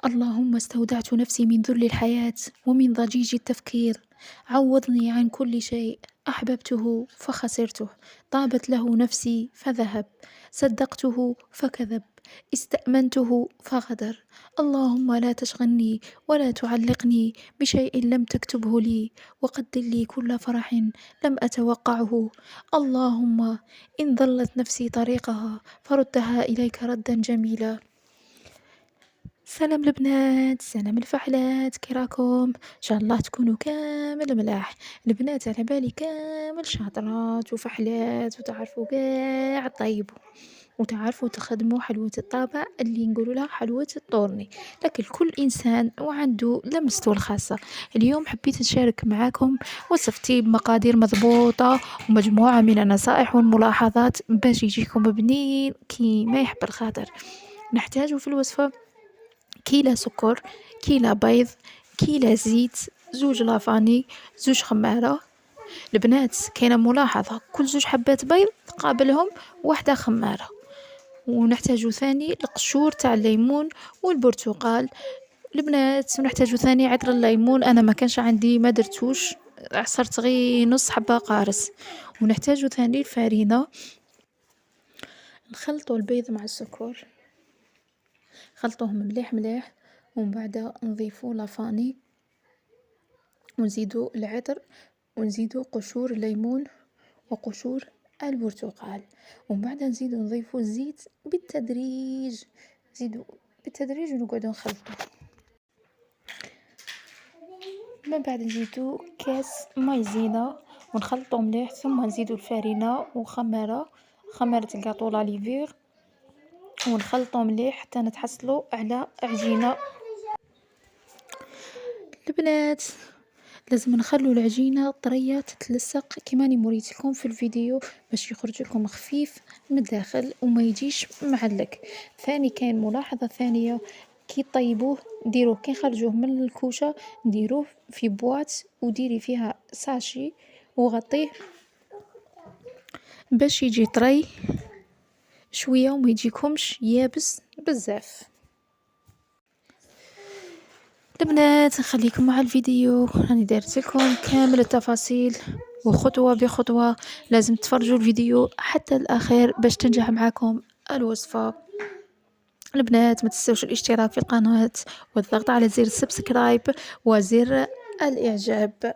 اللهم استودعت نفسي من ذل الحياة ومن ضجيج التفكير. عوضني عن كل شيء أحببته فخسرته. طابت له نفسي فذهب. صدقته فكذب. استأمنته فغدر. اللهم لا تشغلني ولا تعلقني بشيء لم تكتبه لي، وقدر لي كل فرح لم أتوقعه. اللهم إن ضلت نفسي طريقها فردها إليك ردا جميلا. سلام البنات، سلام الفحلات، كراكم؟ ان شاء الله تكونوا كامل ملاح. البنات على بالي كامل شاطرات وفحلات وتعرفوا كاع طيبوا وتعرفوا تخدموا حلوة الطابع اللي نقولوا لها حلوة الطورني، لكن كل إنسان وعنده لمسته الخاصة. اليوم حبيت نشارك معاكم وصفتي بمقادير مضبوطة ومجموعة من النصائح والملاحظات باش يجيكم بنين كيما يحب الخاطر. نحتاج في الوصفة كيلة سكر، كيلة بيض، كيلة زيت، زوج لافاني، زوج خمارة. البنات كاينة ملاحظة، كل زوج حبات بيض قابلهم واحدة خمارة. ونحتاجو ثاني القشور تاع الليمون والبرتقال. البنات ونحتاجو ثاني عطر الليمون، انا ما كانش عندي ما درتوش، عصرت غير نص حبة قارص. ونحتاجو ثاني الفارينة. نخلطوا البيض مع السكر، خلطوهم مليح مليح، ومن بعد نضيفوا لافاني ونزيدوا العطر ونزيدوا قشور الليمون وقشور البرتقال، ومن بعد نضيفوا الزيت بالتدريج، نزيدوا بالتدريج ونقعدوا نخلطوا. من بعد نزيدوا كاس مايزينا ونخلطوا مليح، ثم نزيدوا الفارينة وخمرة، خمرة الكاطو لاليفير، ونخلطوا مليح حتى نتحصلوا على عجينة. البنات لازم نخلو العجينة طرية تتلصق كما راني موريتلكم في الفيديو باش يخرج لكم خفيف من الداخل وما يجيش معلق. ثاني كاين ملاحظة ثانية، كي طيبوه ديروه كي خرجوه من الكوشة نديروه في بواط وديري فيها ساشي وغطيه باش يجي طري شوية وما يجيكمش يابس بزاف. البنات نخليكم مع الفيديو، راني دارت لكم كامل التفاصيل وخطوة بخطوة، لازم تفرجوا الفيديو حتى الأخير باش تنجح معكم الوصفة. البنات ما تنسوش الاشتراك في القناة والضغط على زر السبسكرايب وزر الإعجاب.